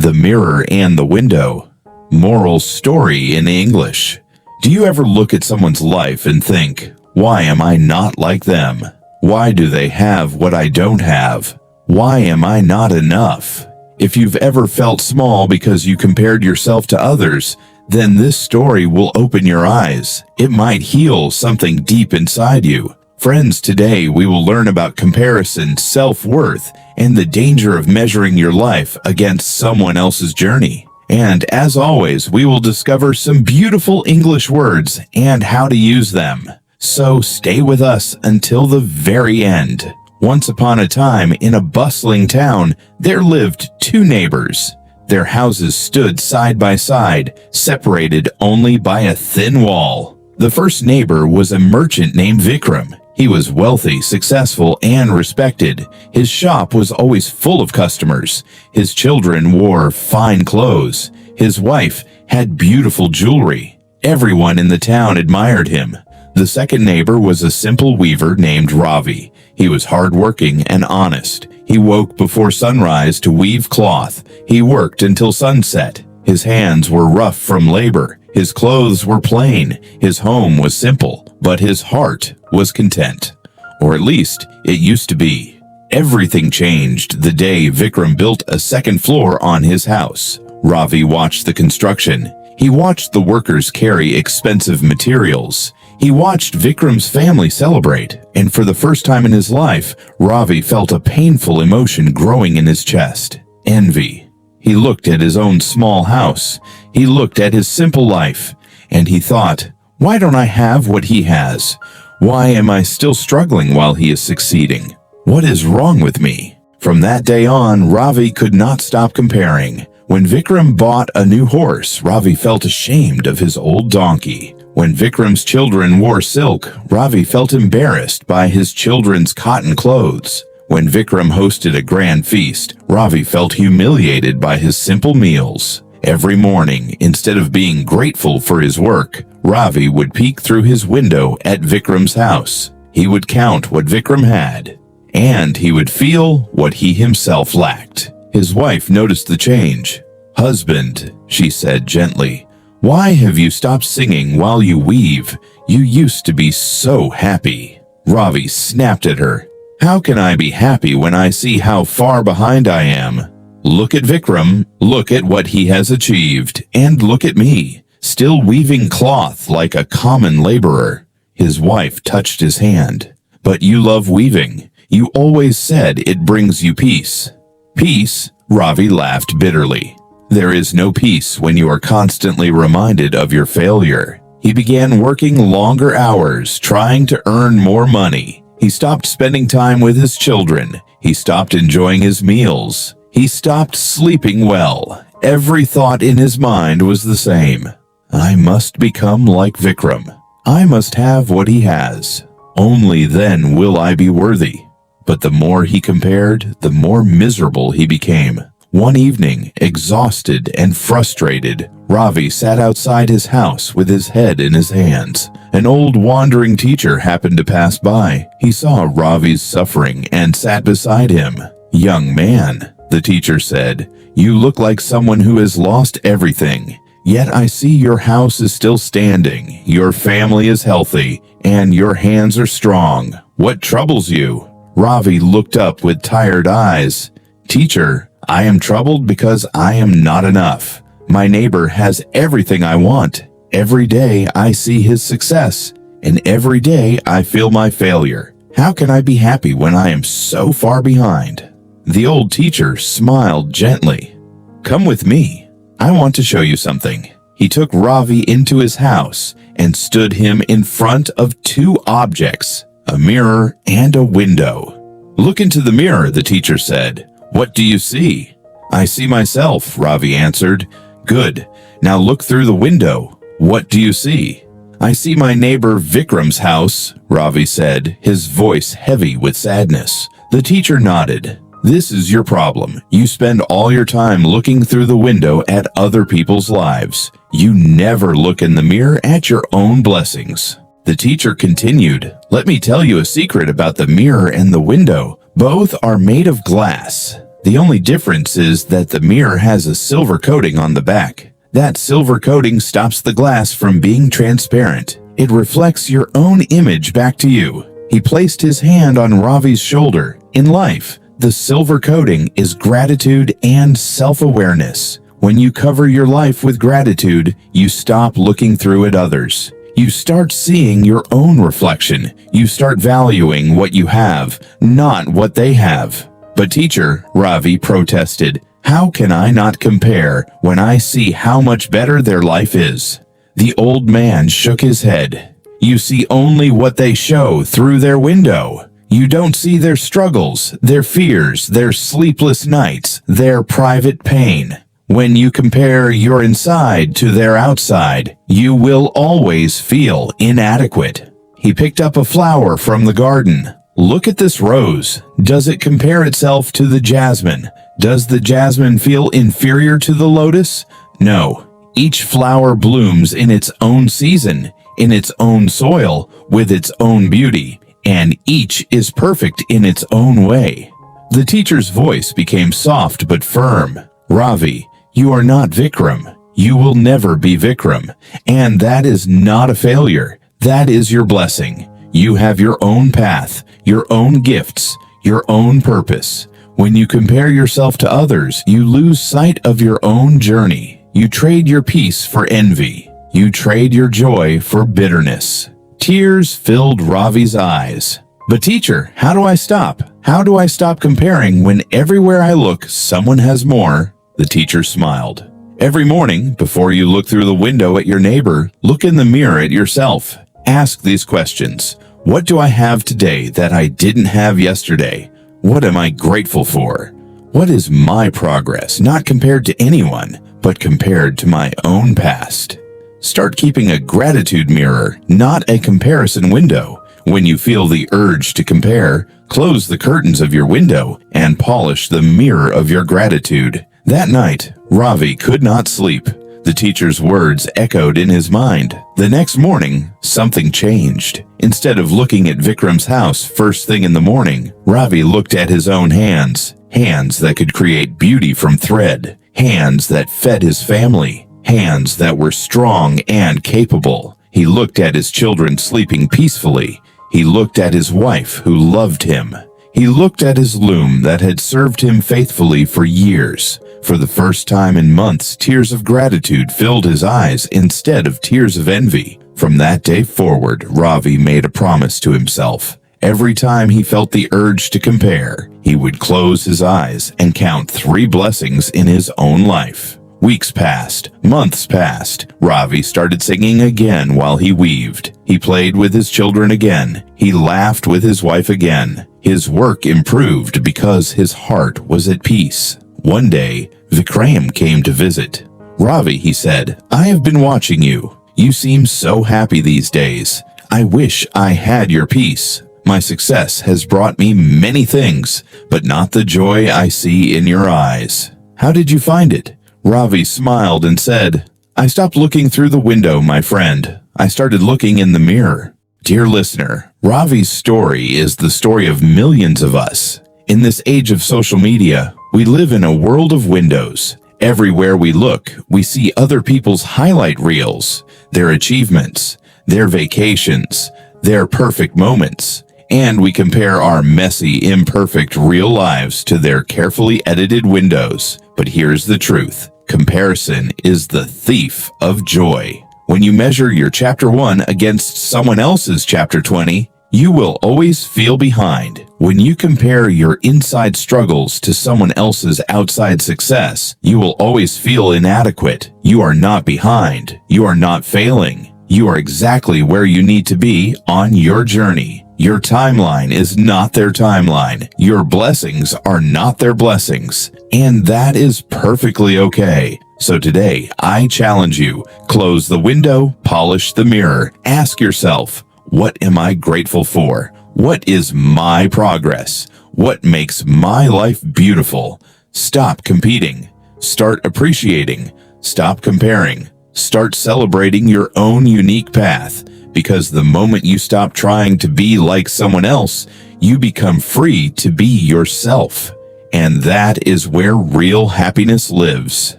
The mirror and the window. Moral story in English. Do you ever look at someone's life and think, why am I not like them? Why do they have what I don't have? Why am I not enough? If you've ever felt small because you compared yourself to others, then this story will open your eyes. It might heal something deep inside you. Friends, today we will learn about comparison, self-worth, and the danger of measuring your life against someone else's journey. And as always, we will discover some beautiful English words and how to use them. So stay with us until the very end. Once upon a time, in a bustling town, there lived two neighbors. Their houses stood side by side, separated only by a thin wall. The first neighbor was a merchant named Vikram. He was wealthy, successful, and respected. His shop was always full of customers. His children wore fine clothes. His wife had beautiful jewelry. Everyone in the town admired him. The second neighbor was a simple weaver named Ravi. He was hardworking and honest. He woke before sunrise to weave cloth. He worked until sunset. His hands were rough from labor. His clothes were plain. His home was simple, but his heart was content. Or at least, it used to be. Everything changed the day Vikram built a second floor on his house. Ravi watched the construction. He watched the workers carry expensive materials. He watched Vikram's family celebrate, and for the first time in his life, Ravi felt a painful emotion growing in his chest. Envy. He looked at his own small house. He looked at his simple life, and he thought, why don't I have what he has? Why am I still struggling while he is succeeding? What is wrong with me? From that day on, Ravi could not stop comparing. When Vikram bought a new horse, Ravi felt ashamed of his old donkey. When Vikram's children wore silk, Ravi felt embarrassed by his children's cotton clothes. When Vikram hosted a grand feast, Ravi felt humiliated by his simple meals. Every morning, instead of being grateful for his work, Ravi would peek through his window at Vikram's house. He would count what Vikram had, and he would feel what he himself lacked. His wife noticed the change. "Husband," she said gently, "why have you stopped singing while you weave? You used to be so happy." Ravi snapped at her. "How can I be happy when I see how far behind I am? Look at Vikram, look at what he has achieved, and look at me, still weaving cloth like a common laborer." His wife touched his hand. "But you love weaving. You always said it brings you peace." "Peace?" Ravi laughed bitterly. "There is no peace when you are constantly reminded of your failure." He began working longer hours, trying to earn more money. He stopped spending time with his children. He stopped enjoying his meals. He stopped sleeping well. Every thought in his mind was the same. "I must become like Vikram. I must have what he has. Only then will I be worthy." But the more he compared, the more miserable he became. One evening, exhausted and frustrated, Ravi sat outside his house with his head in his hands. An old wandering teacher happened to pass by. He saw Ravi's suffering and sat beside him. "Young man," the teacher said, "you look like someone who has lost everything. Yet I see your house is still standing, your family is healthy, and your hands are strong. What troubles you?" Ravi looked up with tired eyes. "Teacher, I am troubled because I am not enough. My neighbor has everything I want. Every day I see his success, and every day I feel my failure. How can I be happy when I am so far behind?" The old teacher smiled gently. "Come with me. I want to show you something." He took Ravi into his house and stood him in front of two objects, a mirror and a window. "Look into the mirror," the teacher said. "What do you see?" "I see myself," Ravi answered. "Good. Now look through the window. What do you see?" "I see my neighbor Vikram's house," Ravi said, his voice heavy with sadness. The teacher nodded. "This is your problem. You spend all your time looking through the window at other people's lives. You never look in the mirror at your own blessings." The teacher continued, "Let me tell you a secret about the mirror and the window. Both are made of glass. The only difference is that the mirror has a silver coating on the back. That silver coating stops the glass from being transparent. It reflects your own image back to you. He placed his hand on Ravi's shoulder. In life, the silver coating is gratitude and self-awareness. When you cover your life with gratitude, you stop looking through at others. You start seeing your own reflection. You start valuing what you have, not what they have. But teacher, Ravi protested, how can I not compare when I see how much better their life is? The old man shook his head. You see only what they show through their window. You don't see their struggles, their fears, their sleepless nights, their private pain. When you compare your inside to their outside, you will always feel inadequate. He picked up a flower from the garden. Look at this rose. Does it compare itself to the jasmine? Does the jasmine feel inferior to the lotus? No. Each flower blooms in its own season, in its own soil, with its own beauty, and each is perfect in its own way. The teacher's voice became soft but firm. Ravi, you are not Vikram. You will never be Vikram. And that is not a failure. That is your blessing. You have your own path, your own gifts, your own purpose. When you compare yourself to others, you lose sight of your own journey. You trade your peace for envy. You trade your joy for bitterness. Tears filled Ravi's eyes. But teacher, how do I stop? How do I stop comparing when everywhere I look, someone has more? The teacher smiled. Every morning, before you look through the window at your neighbor, look in the mirror at yourself. Ask these questions. What do I have today that I didn't have yesterday? What am I grateful for? What is my progress, not compared to anyone, but compared to my own past? Start keeping a gratitude mirror, not a comparison window. When you feel the urge to compare, close the curtains of your window and polish the mirror of your gratitude. That night, Ravi could not sleep. The teacher's words echoed in his mind. The next morning, something changed. Instead of looking at Vikram's house first thing in the morning, Ravi looked at his own hands. Hands that could create beauty from thread. Hands that fed his family. Hands that were strong and capable. He looked at his children sleeping peacefully. He looked at his wife who loved him. He looked at his loom that had served him faithfully for years. For the first time in months, tears of gratitude filled his eyes instead of tears of envy. From that day forward, Ravi made a promise to himself. Every time he felt the urge to compare, he would close his eyes and count 3 blessings in his own life. Weeks passed, months passed. Ravi started singing again while he weaved. He played with his children again. He laughed with his wife again. His work improved because his heart was at peace. One day, Vikram came to visit. Ravi, he said, I have been watching you. You seem so happy these days. I wish I had your peace. My success has brought me many things, but not the joy I see in your eyes. How did you find it? Ravi smiled and said, I stopped looking through the window, my friend. I started looking in the mirror. Dear listener, Ravi's story is the story of millions of us. In this age of social media, we live in a world of windows. Everywhere we look, we see other people's highlight reels, their achievements, their vacations, their perfect moments, and we compare our messy, imperfect real lives to their carefully edited windows. But here's the truth. Comparison is the thief of joy. When you measure your chapter 1 against someone else's chapter 20, you will always feel behind. When you compare your inside struggles to someone else's outside success, you will always feel inadequate. You are not behind. You are not failing. You are exactly where you need to be on your journey. Your timeline is not their timeline. Your blessings are not their blessings. And that is perfectly okay. So today, I challenge you. Close the window, polish the mirror. Ask yourself, what am I grateful for? What is my progress? What makes my life beautiful? Stop competing. Start appreciating. Stop comparing. Start celebrating your own unique path. Because the moment you stop trying to be like someone else, you become free to be yourself. And that is where real happiness lives.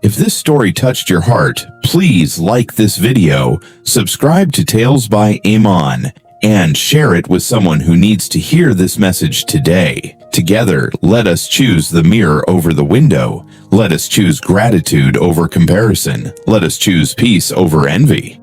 If this story touched your heart, please like this video, subscribe to Tales by Amon, and share it with someone who needs to hear this message today. Together, let us choose the mirror over the window. Let us choose gratitude over comparison. Let us choose peace over envy.